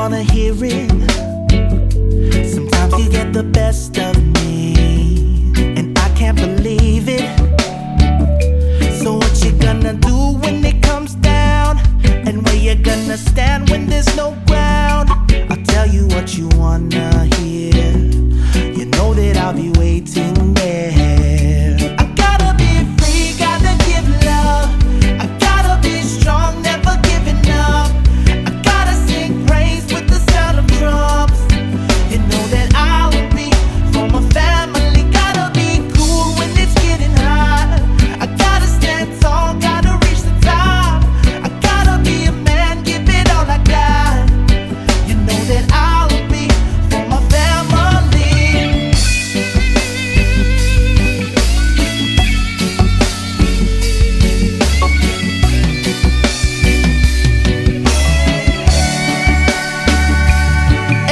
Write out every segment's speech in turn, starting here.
wanna hear it. Sometimes you get the best of me, and I can't believe it. So what you gonna do when it comes down? And where you gonna stand when there's no ground? I'll tell you what you wanna hear. You know that I'll be waiting there. I gotta be free, gotta give love. I gotta be strong, never giving up. I gotta sing praise with the sound of drums. You know that I will be for my family. Gotta be cool when it's getting hot. I gotta stand tall, gotta reach the top. I gotta be a man, give it all I got. You know that I will be for my family.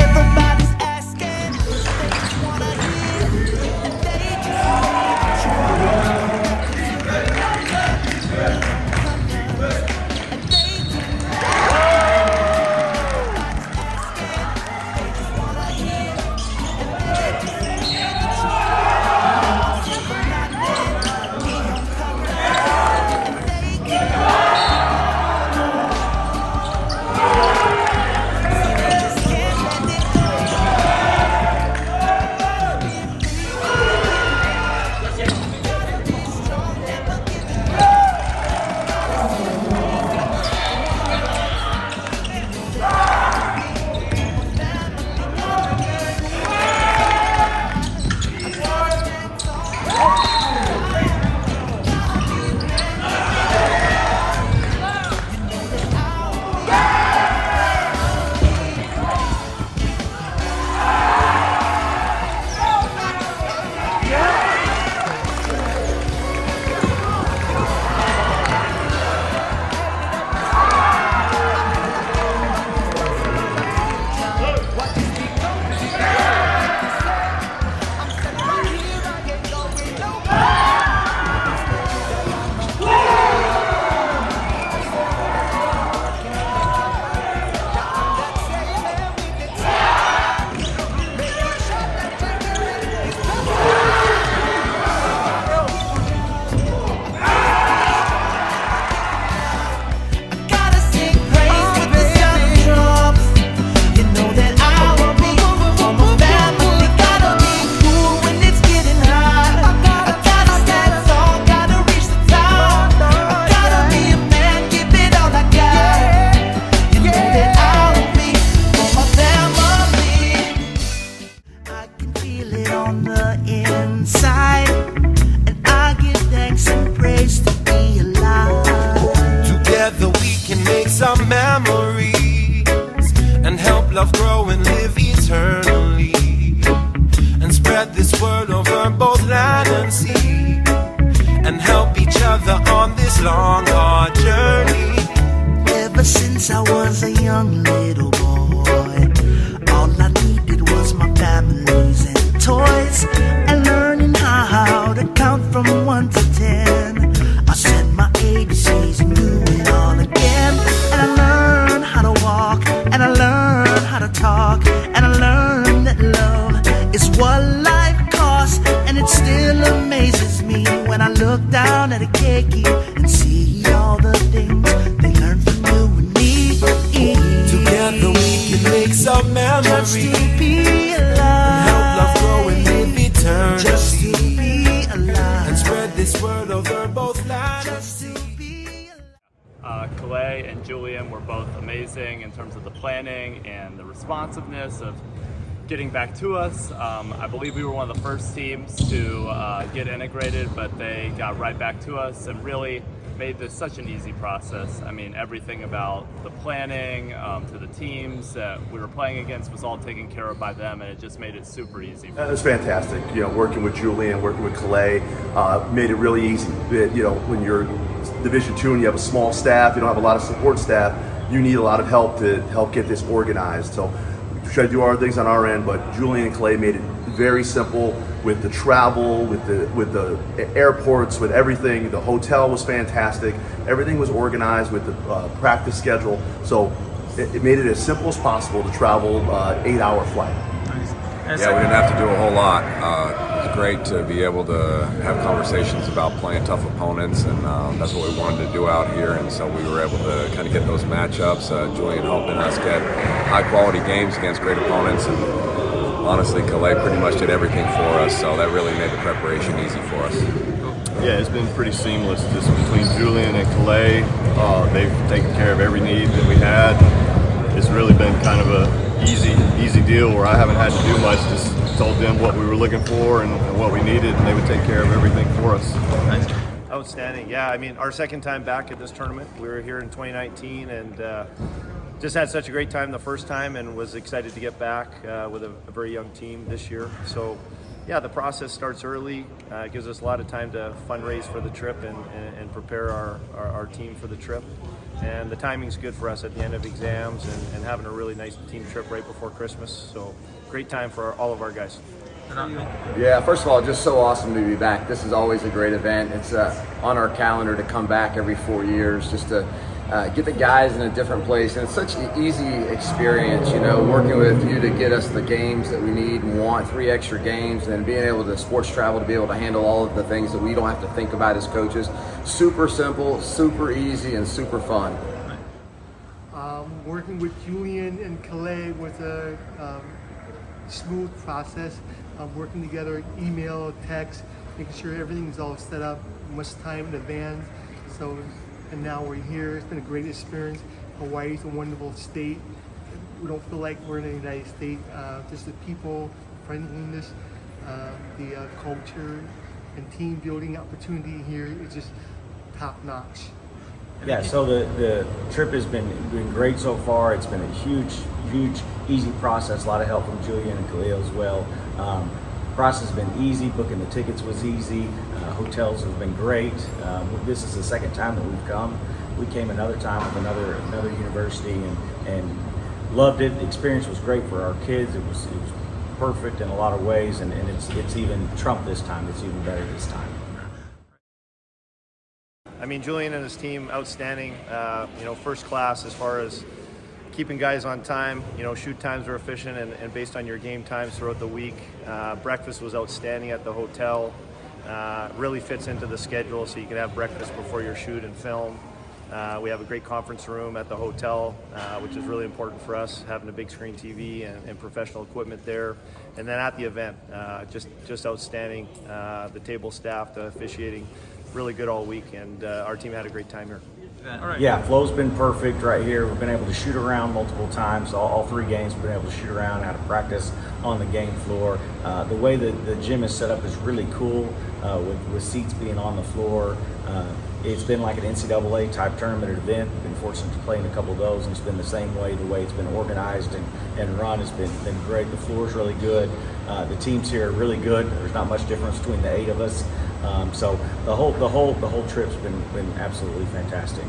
Everybody's asking, they just wanna hear, and they just on the inside, and I give thanks and praise to be alive. Together we can make some memories and help love grow and live eternally, and spread this word over both land and sea, and help each other on this long hard journey. Ever since I was a young little boy, all I needed was my families and toys, and learning how to count from 1 to 10. I said my ABCs and do it all again. And I learned how to walk, and I learned how to talk, and I learned that love is what life costs. And it still amazes me when I look down at a keiki and see all the things they learned from you and me. Together we can make some memories, Just to be alive, help love grow and live eternally, just to be alive, and spread this word over both land and just sea. to be alive. Calais and Julian were both amazing in terms of the planning and the responsiveness of getting back to us. I believe we were one of the first teams to get integrated, but they got right back to us and really made this such an easy process. I mean, everything about the planning to the teams that we were playing against was all taken care of by them, and it just made it super easy. It was fantastic. You know, working with Julian, working with Calais, made it really easy. You know, when you're Division II and you have a small staff, you don't have a lot of support staff, you need a lot of help to help get this organized. So we try to do our things on our end, but Julian and Calais made it very simple with the travel, with the airports, with everything. The hotel was fantastic. Everything was organized with the practice schedule. So it made it as simple as possible to travel 8-hour flight. Yeah, we didn't have to do a whole lot. It was great to be able to have conversations about playing tough opponents, and that's what we wanted to do out here. And so we were able to kind of get those matchups. Julian helping us get high-quality games against great opponents, and honestly, Calais pretty much did everything for us. So that really made the preparation easy for us. Yeah, it's been pretty seamless just between Julian and Calais. They've taken care of every need that we had. It's really been kind of a easy deal where I haven't had to do much. Just told them what we were looking for and what we needed, and they would take care of everything for us. Outstanding. Yeah, I mean, our second time back at this tournament. We were here in 2019 and just had such a great time the first time, and was excited to get back with a very young team this year. So yeah, the process starts early. It gives us a lot of time to fundraise for the trip and prepare our team for the trip. And the timing's good for us at the end of exams and having a really nice team trip right before Christmas. So great time for all of our guys. Yeah, first of all, just so awesome to be back. This is always a great event. It's on our calendar to come back every 4 years just to get the guys in a different place. And it's such an easy experience, you know, working with you to get us the games that we need and want, 3 extra games, and then being able to sports travel to be able to handle all of the things that we don't have to think about as coaches. Super simple, super easy, and super fun. Working with Julian and Calais was a smooth process. Working together, email, text, making sure everything's all set up, much time in advance. So, and now we're here. It's been a great experience. Hawaii's a wonderful state. We don't feel like we're in the United States. Just the people, friendliness, the culture, and team building opportunity here is just top notch. Yeah, so the trip has been great so far. It's been a huge, easy process. A lot of help from Julian and Khalil as well. Process has been easy. Booking the tickets was easy. Hotels have been great. This is the second time that we've come. We came another time with another university and loved it. The experience was great for our kids. It was perfect in a lot of ways, and it's even trumped this time. It's even better this time. I mean, Julian and his team, outstanding. First class as far as keeping guys on time. Shoot times were efficient and based on your game times throughout the week. Breakfast was outstanding at the hotel. Really fits into the schedule, so you can have breakfast before your shoot and film. We have a great conference room at the hotel, which is really important for us, having a big screen TV and professional equipment there. And then at the event, just outstanding. The table staff, the officiating, really good all week, and our team had a great time here. Yeah, flow's been perfect right here. We've been able to shoot around multiple times. All 3 games we've been able to shoot around, how to practice on the game floor. The way that the gym is set up is really cool, with seats being on the floor. It's been like an NCAA type tournament event. We've been fortunate to play in a couple of those, and it's been the same way. The way it's been organized and run has been great. The floor is really good. The teams here are really good. There's not much difference between the 8 of us. So the whole trip's been absolutely fantastic.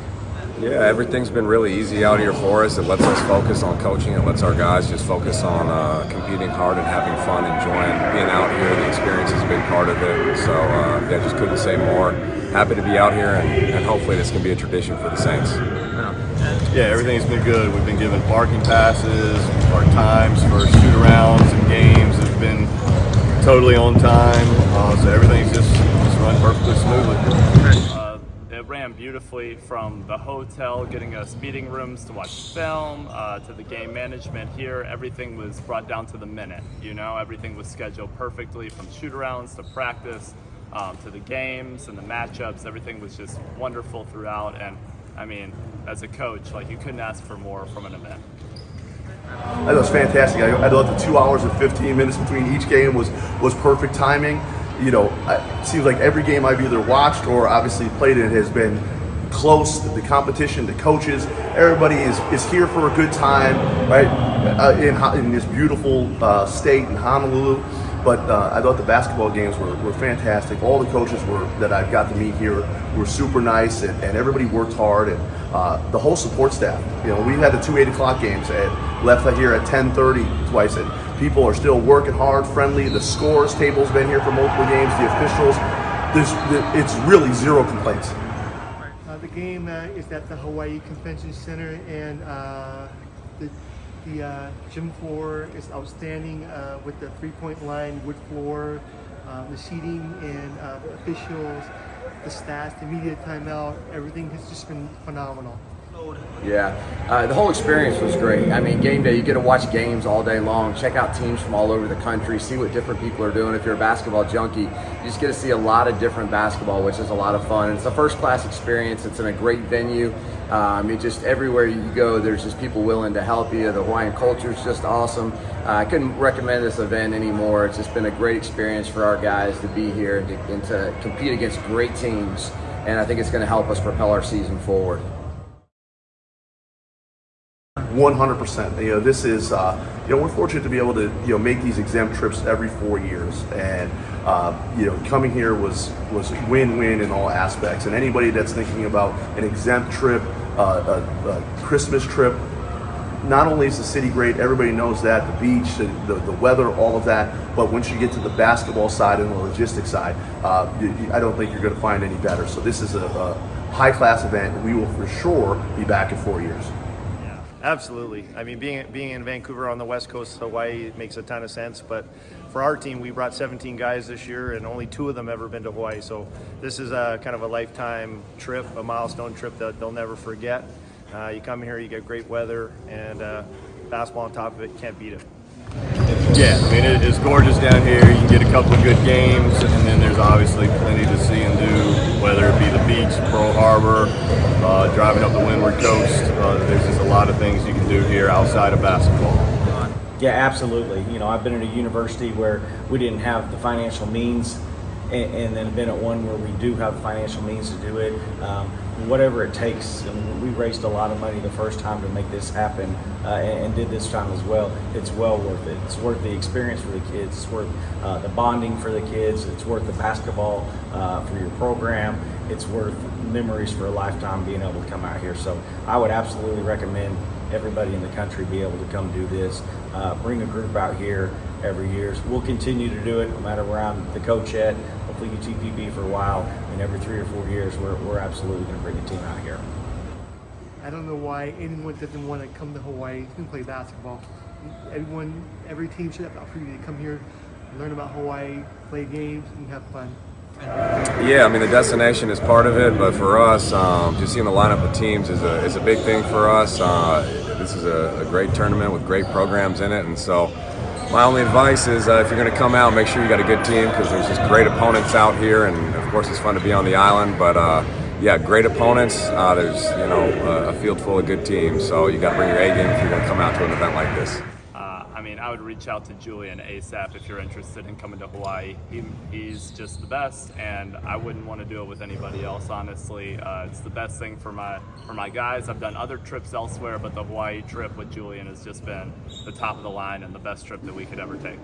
Yeah, everything's been really easy out here for us. It lets us focus on coaching. It lets our guys just focus on competing hard and having fun, enjoying being out here. The experience is a big part of it. So, just couldn't say more. Happy to be out here, and hopefully this can be a tradition for the Saints. Yeah, everything's been good. We've been given parking passes. Our times for shoot-arounds and games have been totally on time. So everything's just run perfectly smoothly. It ran beautifully from the hotel, getting us meeting rooms to watch film, to the game management here. Everything was brought down to the minute. Everything was scheduled perfectly, from shoot-arounds to practice, to the games and the matchups. Everything was just wonderful throughout. And I mean, as a coach, you couldn't ask for more from an event. I thought it was fantastic. I thought the 2 hours and 15 minutes between each game was perfect timing. It seems like every game I've either watched or obviously played in has been close. The competition, the coaches, everybody is here for a good time, right? In this beautiful state in Honolulu. But I thought the basketball games were fantastic. All the coaches that I've got to meet here were super nice, and everybody worked hard, and the whole support staff. We had the 2 8 o'clock games and left here at 10:30 twice, and people are still working hard, friendly. The scores table's been here for multiple games. The officials, it's really zero complaints. The game is at the Hawaii Convention Center, and The gym floor is outstanding with the three-point line, wood floor, the seating, and the officials, the stats, the media timeout. Everything has just been phenomenal. Yeah, the whole experience was great. I mean, game day, you get to watch games all day long, check out teams from all over the country, see what different people are doing. If you're a basketball junkie, you just get to see a lot of different basketball, which is a lot of fun. And it's a first-class experience. It's in a great venue. Just everywhere you go, there's just people willing to help you. The Hawaiian culture is just awesome. I couldn't recommend this event anymore. It's just been a great experience for our guys to be here and to compete against great teams. And I think it's going to help us propel our season forward. 100%. This is, we're fortunate to be able to, make these exempt trips every 4 years, and coming here was win-win in all aspects. And anybody that's thinking about an exempt trip, a Christmas trip, not only is the city great, everybody knows that, the beach, the weather, all of that, but once you get to the basketball side and the logistics side, I don't think you're going to find any better. So this is a high-class event, and we will for sure be back in 4 years. Absolutely. I mean, being in Vancouver on the west coast of Hawaii makes a ton of sense. But for our team, we brought 17 guys this year, and only 2 of them ever been to Hawaii. So this is a kind of a lifetime trip, a milestone trip that they'll never forget. You come here, you get great weather, and basketball on top of it, can't beat it. Yeah, I mean, it's gorgeous down here. You can get a couple of good games, and then there's obviously plenty to see and do, whether it be the beach, Pearl Harbor, driving up the Windward Coast. There's just a lot of things you can do here outside of basketball. Yeah, absolutely. I've been at a university where we didn't have the financial means, and then been at one where we do have the financial means to do it. Whatever it takes, and we raised a lot of money the first time to make this happen, and did this time as well. It's well worth it. It's worth the experience for the kids. It's worth the bonding for the kids. It's worth the basketball for your program. It's worth memories for a lifetime being able to come out here. So I would absolutely recommend everybody in the country be able to come do this. Bring a group out here every year. We'll continue to do it no matter where I'm the coach at. Hopefully UTPB for a while, and every 3 or 4 years we're absolutely going to bring a team out here. I don't know why anyone doesn't want to come to Hawaii and play basketball. Every team should have the opportunity to come here, learn about Hawaii, play games, and have fun. Yeah, I mean, the destination is part of it, but for us, just seeing the lineup of teams is a big thing for us. This is a great tournament with great programs in it, and so my only advice is if you're going to come out, make sure you got a good team, because there's just great opponents out here, and of course it's fun to be on the island, but yeah, great opponents. There's a field full of good teams, so you got to bring your A game if you're going to come out to an event like this. I would reach out to Julian ASAP if you're interested in coming to Hawaii. He's just the best, and I wouldn't want to do it with anybody else, honestly. It's the best thing for my guys. I've done other trips elsewhere, but the Hawaii trip with Julian has just been the top of the line and the best trip that we could ever take.